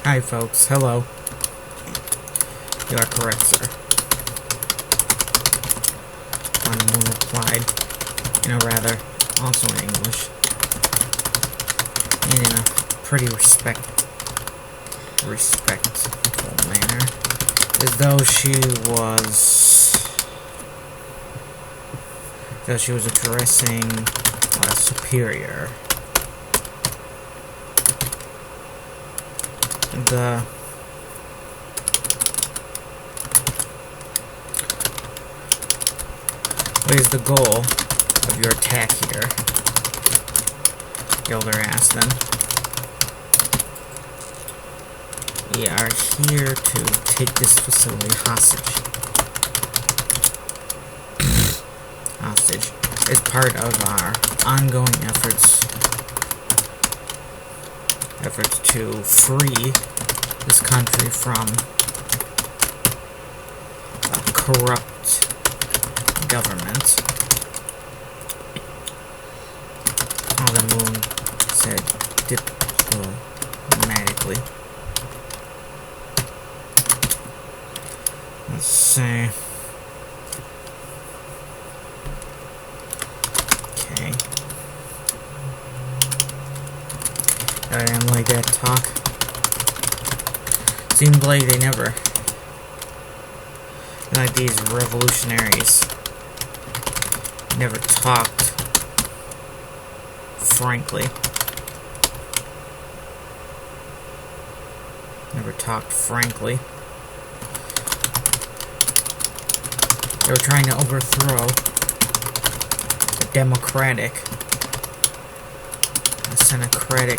Hi folks, hello. You are correct, sir. One replied, also in English, and in a pretty respectful manner, as though she was addressing a superior. What is the goal of your attack here? Gilder asked them. We are here to take this facility hostage. As part of our ongoing efforts to free this country from a corrupt government. The Moon said diplomatically. Let's see. Okay. I didn't like that talk. Seemed like they never, like these revolutionaries, never talked frankly. They were trying to overthrow a democratic,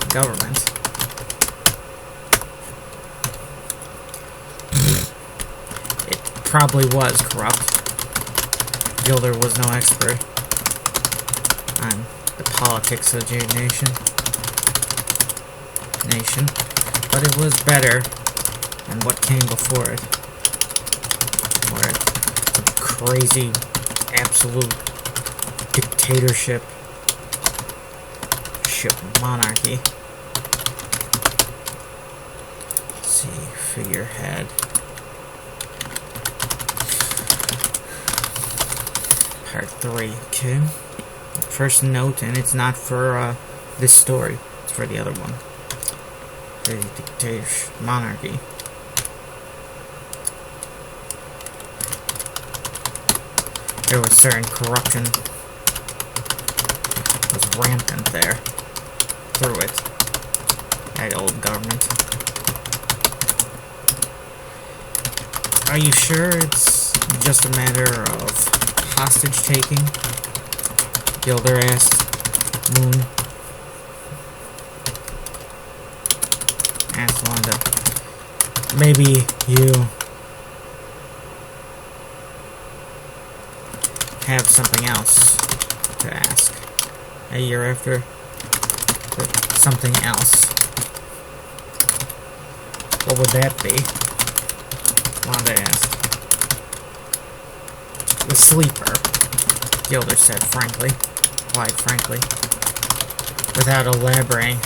government. It probably was corrupt. Gilder was no expert on the politics of the nation, but it was better than what came before it. Where a crazy, absolute dictatorship, monarchy. Let's see, figurehead. Part 3, okay. First note, and it's not for this story, it's for the other one. The dictatorship monarchy. There was certain corruption was rampant there. Through it. That old government. Are you sure it's just a matter of hostage taking? Gilder asked Moon. Asked Wanda. Maybe you have something else to ask. A year after. Something else. What would that be? Wanda asked. The sleeper, Gilder said quite frankly, without elaborating,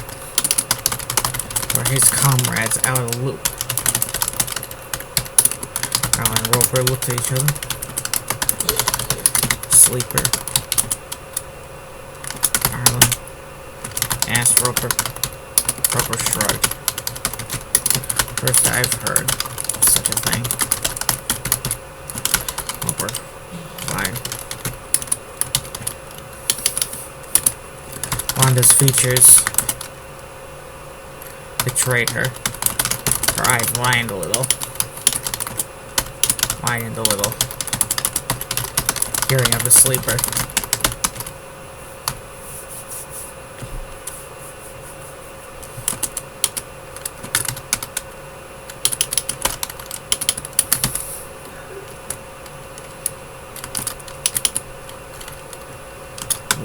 were his comrades out of the loop. Carl and Roper looked at each other. Sleeper. Asked Roper. Roper shrugged. First I've heard of such a thing. Roper replied. Wanda's features betrayed her. Her eyes widened a little. Hearing of a sleeper.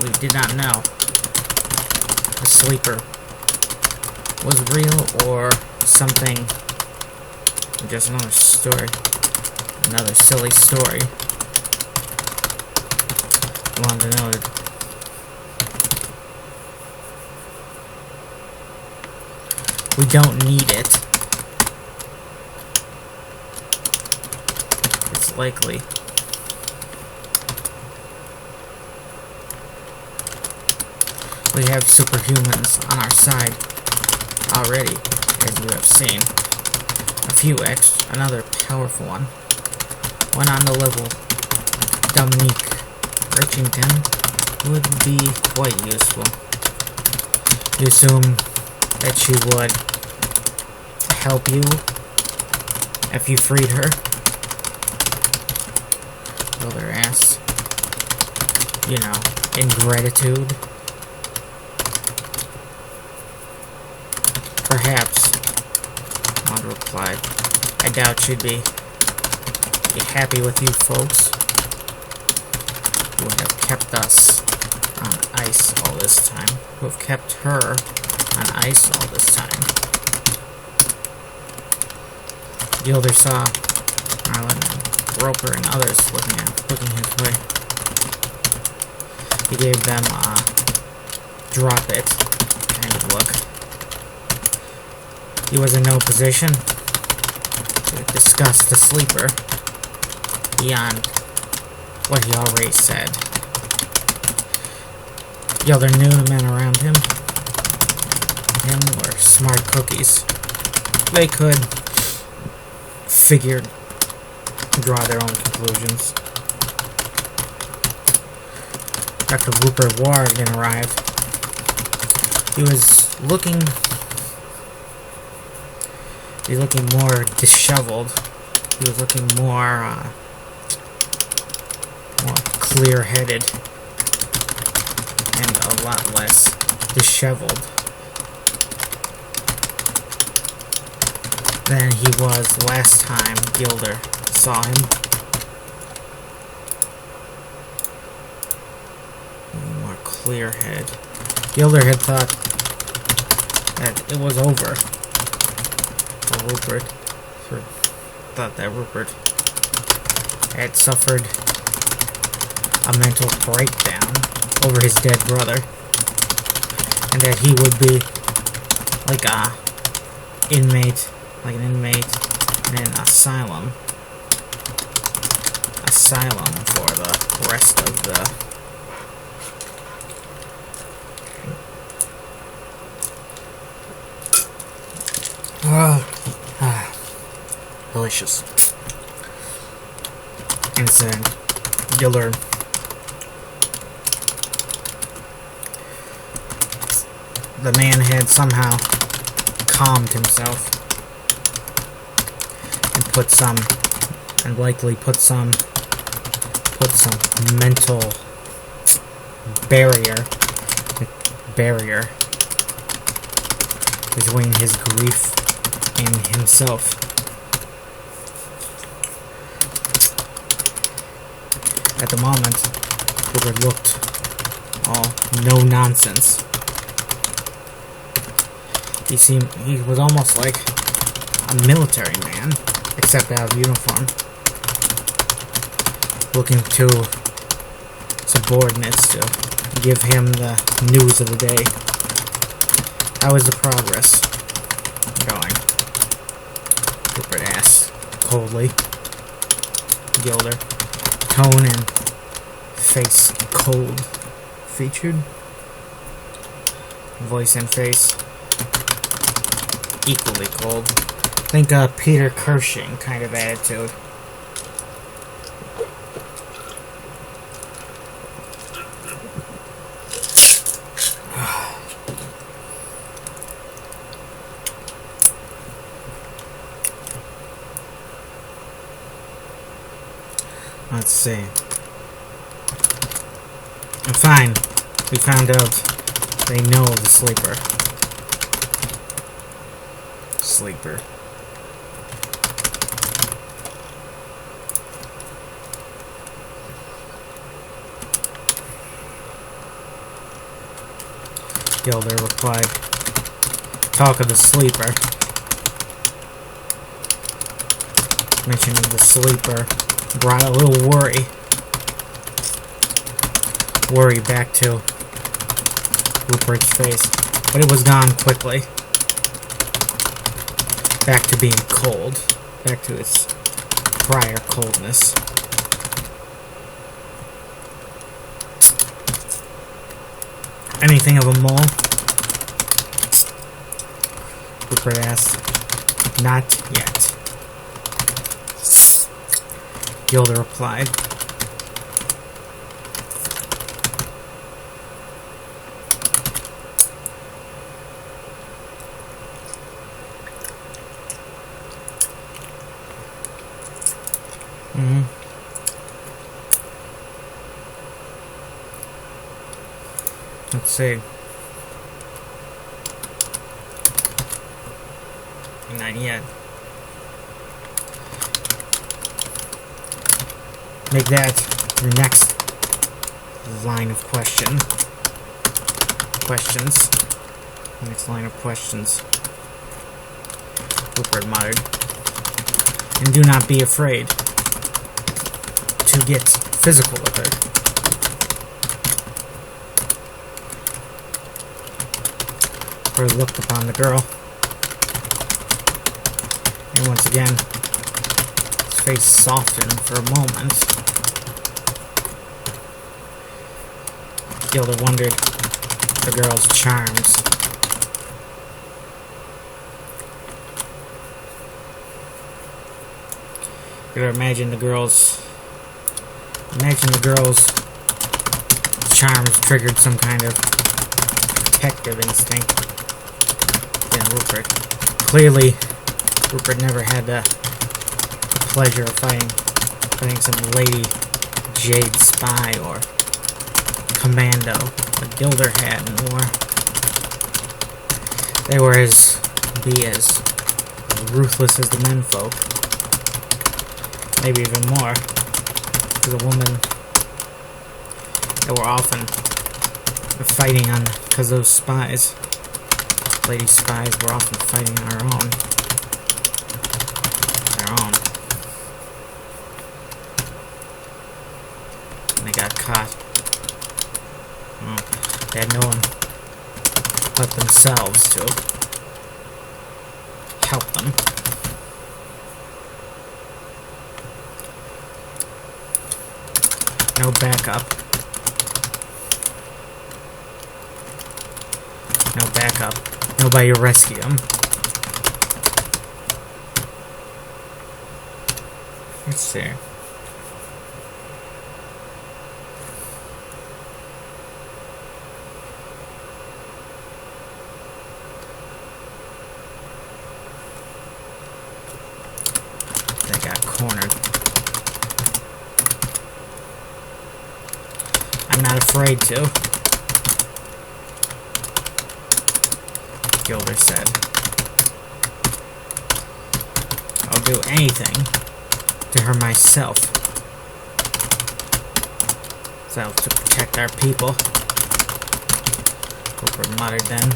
We did not know the sleeper was real or something, just another story, another silly story. Wanda noted. We don't need it. most likely. We have superhumans on our side already, as you have seen. A few extra, another powerful one. One on the level. Dominique Richington would be quite useful. You assume that she would help you if you freed her? Builder asks. You know, in gratitude? Perhaps, Wanda replied. I doubt she'd be happy with you folks who have kept us on ice all this time. Who have kept her on ice all this time. Gilder saw Marlon, Roper, and others looking his way. He gave them a drop it kind of look. He was in no position to discuss the sleeper beyond what he already said. The other knew the men around him were smart cookies. They could draw their own conclusions. Dr. Rupert Ward then arrived. He was looking more disheveled. He was looking more clear-headed and a lot less disheveled than he was last time Gilder saw him. More clear-headed. Gilder had thought that it was over. Rupert thought that Rupert had suffered a mental breakdown over his dead brother, and that he would be like an inmate in an asylum for the rest of the delicious. And said, Gilder the man had somehow calmed himself and likely put some mental barrier between his grief and himself. At the moment, Woodward looked all no nonsense. He was almost like a military man, except out of uniform, looking to subordinates to give him the news of the day. How is the progress going? Rupert asked coldly. Gilder, tone and face cold featured. Voice and face equally cold. Think a Peter Cushing kind of attitude. Let's see. Fine. We found out they know the sleeper. Gilder replied, talk of the sleeper. Mention of the sleeper brought a little worry back to Rupert's face, but it was gone quickly. Back to being cold. Back to its prior coldness. Anything of a mole? Rupert asked. Not yet. Gilda replied. Let's see. Not yet. Make that your next line of questions. Next line of questions. Rupert muttered. And do not be afraid to get physical with her. Rupert looked upon the girl. And once again, his face softened for a moment. Gilda wondered the girl's charms. You could imagine the girl's charms triggered some kind of protective instinct in Rupert. Clearly, Rupert never had the pleasure of fighting some lady jade spy or commando, but Gilda had and wore. They were as ruthless as the menfolk. Maybe even more. Because a woman, they were often fighting on, because those spies, lady spies, were often fighting on their own. And they got caught. Well, they had no one but themselves to help them. No backup. No backup. Nobody to rescue him. Let's see. They got cornered. I'm not afraid to, Gilda said. I'll do anything to her myself. So to protect our people. Rupert muttered then.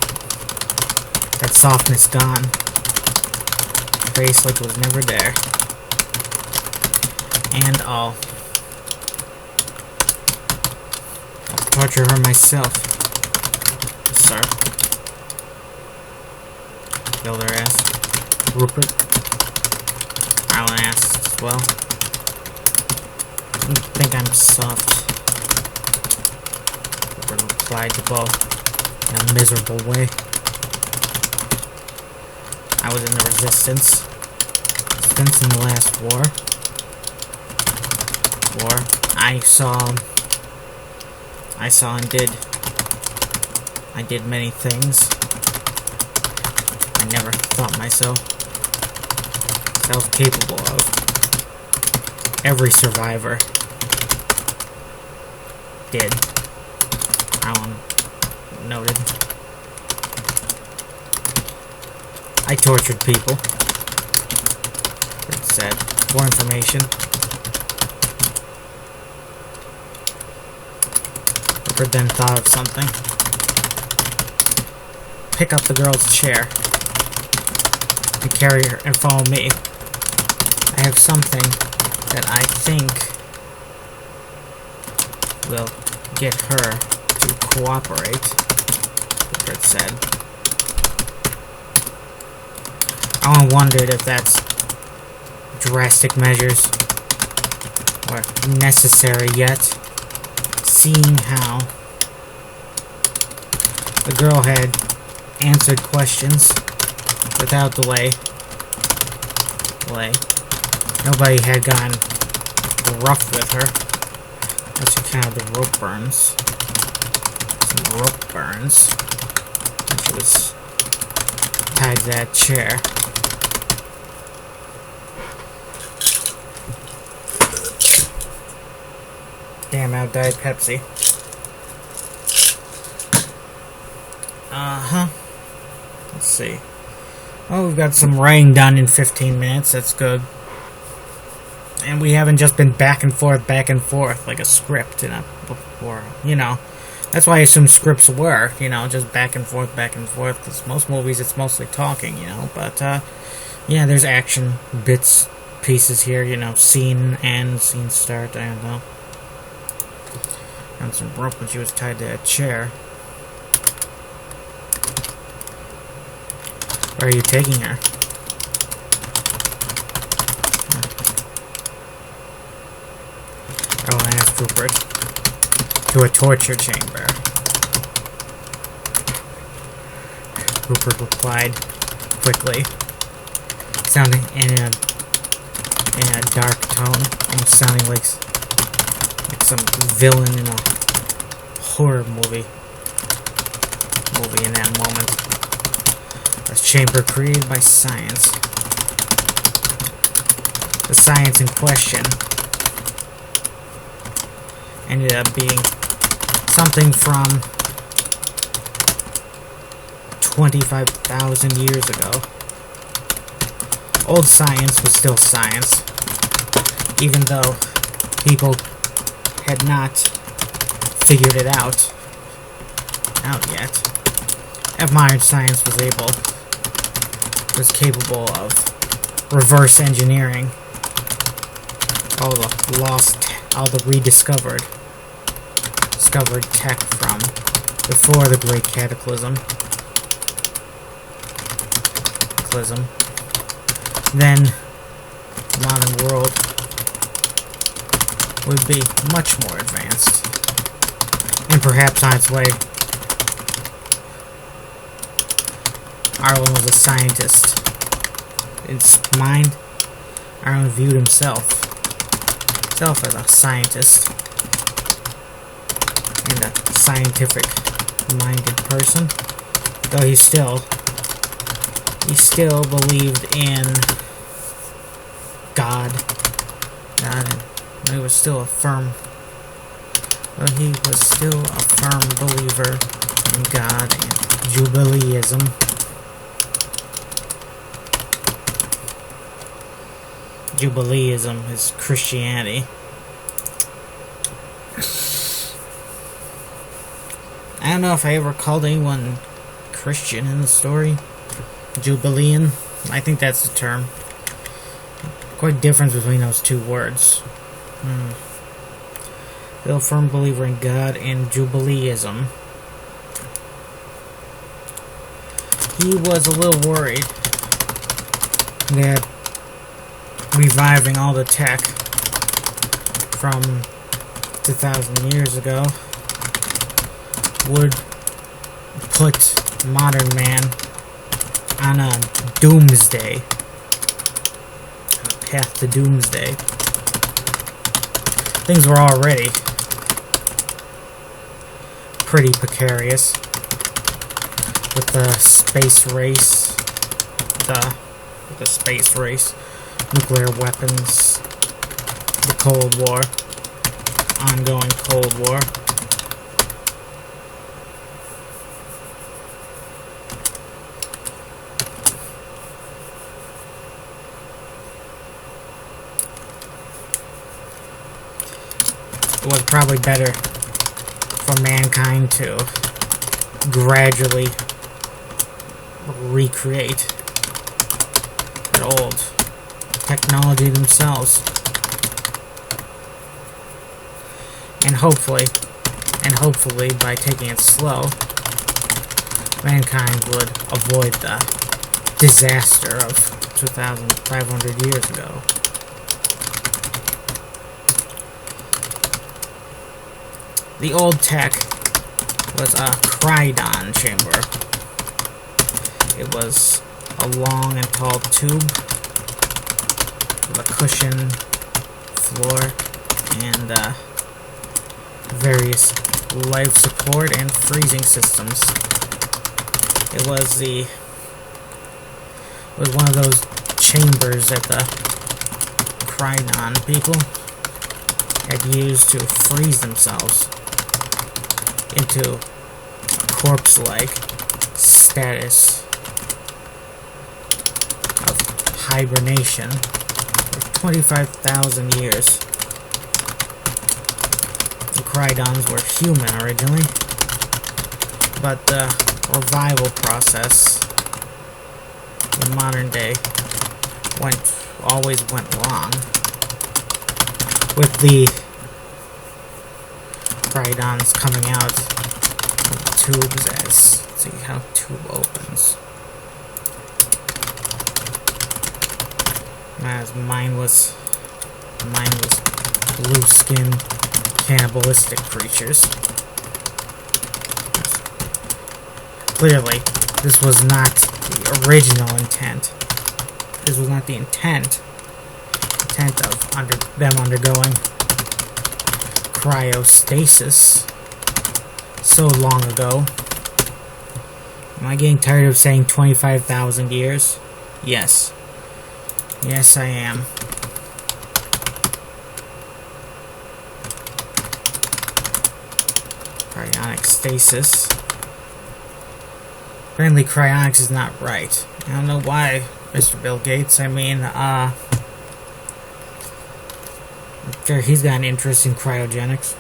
That softness gone. Face like it was never there. And I'll torture her myself, sir. Gilda asked. Rupert? Alan asked as well. You think I'm soft? Rupert replied to both in a miserable way. I was in the resistance. Resistance in the last war. I did many things I never thought myself capable of. Every survivor did. Alan noted. I tortured people, it said, for information. Rupert then thought of something. Pick up the girl's chair and carry her and follow me. I have something that I think will get her to cooperate, Rupert said. Alan wondered if drastic measures were necessary yet, seeing how the girl had answered questions without delay. Nobody had gone rough with her. Let's count out the rope burns. Some rope burns. And she was tied to that chair. Damn, out Diet Pepsi. Let's see. Oh, we've got some writing done in 15 minutes. That's good. And we haven't just been back and forth like a script in a before. You know, that's why I assume scripts were. You know, just back and forth. Because most movies, it's mostly talking. You know, but yeah, there's action bits, pieces here. You know, scene end, scene start. I don't know. And some rope when she was tied to a chair. Where are you taking her? Oh, I asked Rupert. To a torture chamber. Rupert replied quickly, sounding in a dark tone, almost sounding like some villain in a horror movie in that moment. A chamber created by science. The science in question ended up being something from 25,000 years ago. Old science was still science, even though people had not figured it out yet. If modern science was capable of reverse engineering all the rediscovered tech from before the Great Cataclysm, then the modern world would be much more advanced, and perhaps on its way. Arlen was a scientist. In his mind, Arlen viewed himself as a scientist and a scientific-minded person, though he still believed in God, and he was still a firm believer in God and Jubileeism. Jubileeism is Christianity. I don't know if I ever called anyone Christian in the story. Jubilean. I think that's the term. Quite a difference between those two words. Still a firm believer in God and Jubileeism. He was a little worried that reviving all the tech from 2,000 years ago would put modern man on a doomsday, on a path to doomsday. Things were already pretty precarious with the space race, nuclear weapons, the Cold War, ongoing Cold War. It was probably better for mankind to gradually recreate the old technology themselves, and hopefully by taking it slow, mankind would avoid the disaster of 2,500 years ago. The old tech was a Crydon chamber. It was a long and tall tube with a cushion floor and various life support and freezing systems. It was one of those chambers that the Crydon people had used to freeze themselves into a corpse-like status of hibernation for 25,000 years. The Crydons were human originally, but the revival process in modern day always went wrong, with the Crydons coming out of the tubes as, let's see how tube opens. As mindless blue-skinned cannibalistic creatures. Clearly, this was not the original intent. This was not the intent of them undergoing cryostasis so long ago. Am I getting tired of saying 25,000 years? Yes. Yes, I am. Cryonic stasis. Apparently cryonics is not right. I don't know why, Mr. Bill Gates. I mean, I'm sure he's got an interest in cryogenics.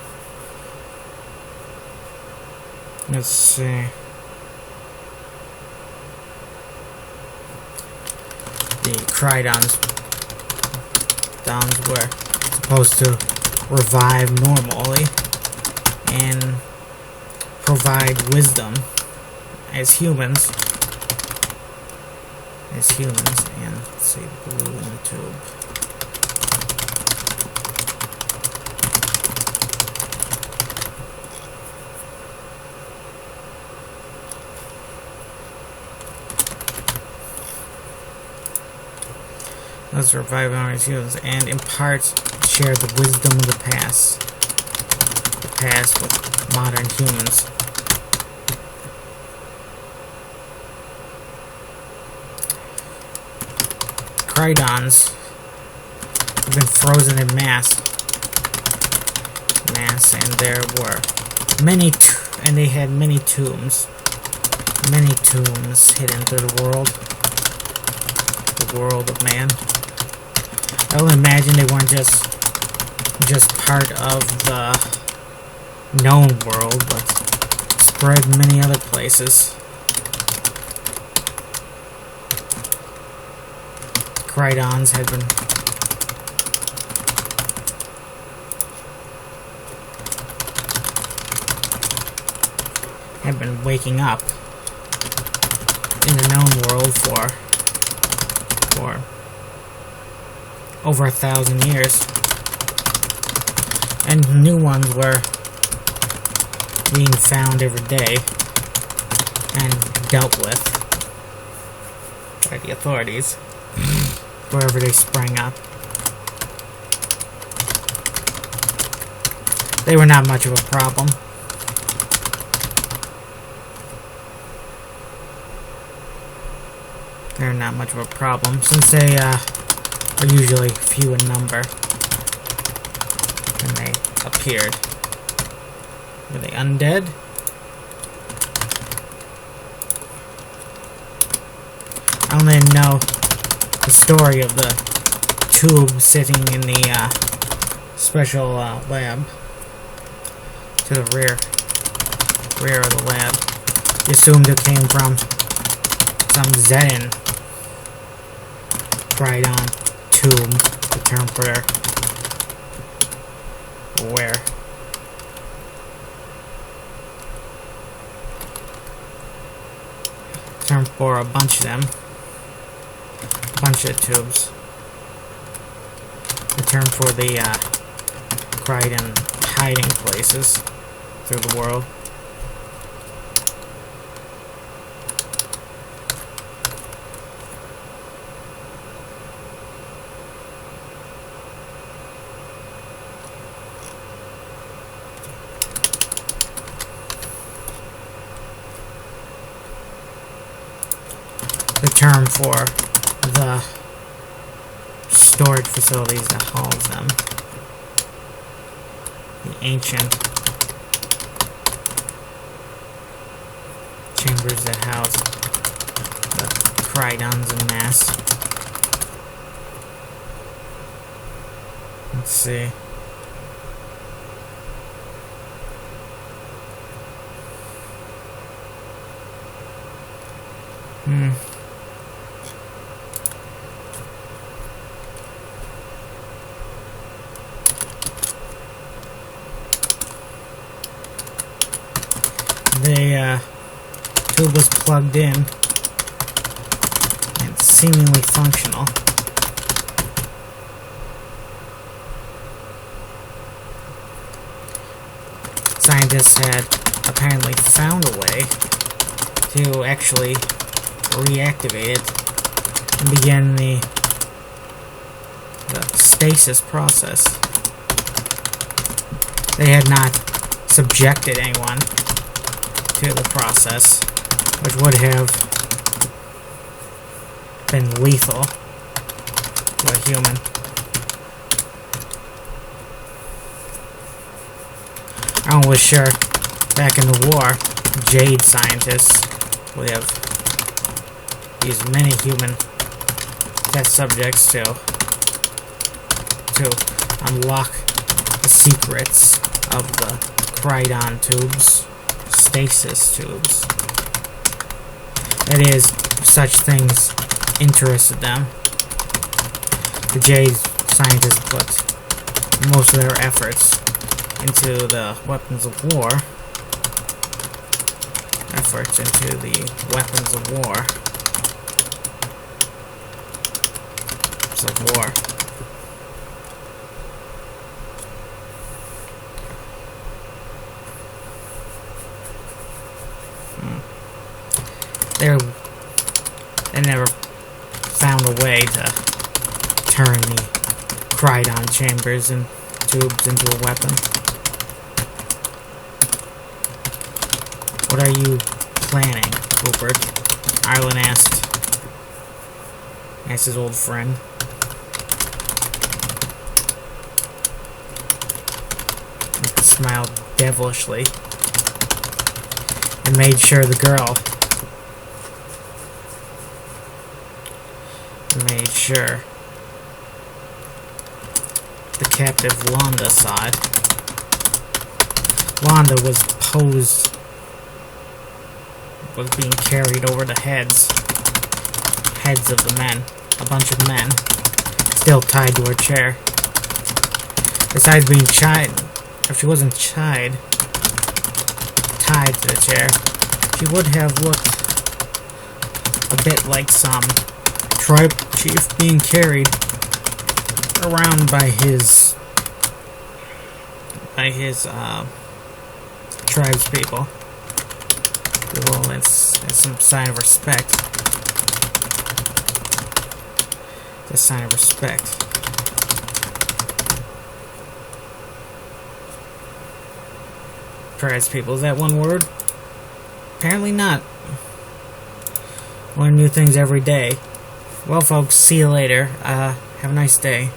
Let's see. The Crydons were supposed to revive normally and provide wisdom as humans. And let's see, blue in the tube. Let's revive our humans and in part share the wisdom of the past. The past with modern humans. Crydons have been frozen in mass, and there were many, and they had many tombs hidden through the world of man. I would imagine they weren't just part of the known world, but spread in many other places. Crydons had been waking up in the known world for over 1,000 years, and new ones were being found every day and dealt with by the authorities wherever they sprang up. They were not much of a problem. They're not much of a problem since they are usually few in number when they appeared. Were they undead? I don't even know the story of the tube sitting in the special lab to the rear of the lab. You assumed it came from some Zen Crydon tube, the term for where. Term for a bunch of them. A bunch of tubes. The term for the Crydon hiding places. through the world. The term for the storage facilities that house them. The ancient chambers that house the Crydons en masse. Let's see. The tube was plugged in and seemingly functional. Scientists had apparently found a way to actually reactivate it and begin the stasis process. They had not subjected anyone to the process, which would have been lethal to a human. I was sure back in the war, Jade scientists would have used many human test subjects to unlock the secrets of the Crydon tubes. Stasis tubes. That is, such things interested them. The Jade scientists put most of their efforts into the weapons of war. They never found a way to turn the Crydon chambers and tubes into a weapon. What are you planning, Rupert? Arlen asked his old friend. He smiled devilishly and made sure the girl the captive Londa saw it. Londa was being carried over the heads of the men, a bunch of men, still tied to her chair. Besides being if she wasn't tied to the chair, she would have looked a bit like some tribe chief being carried around by his tribespeople. Well, it's some sign of respect. It's a sign of respect. Tribespeople, is that one word? Apparently not. Learn new things every day. Well, folks, see you later. Have a nice day.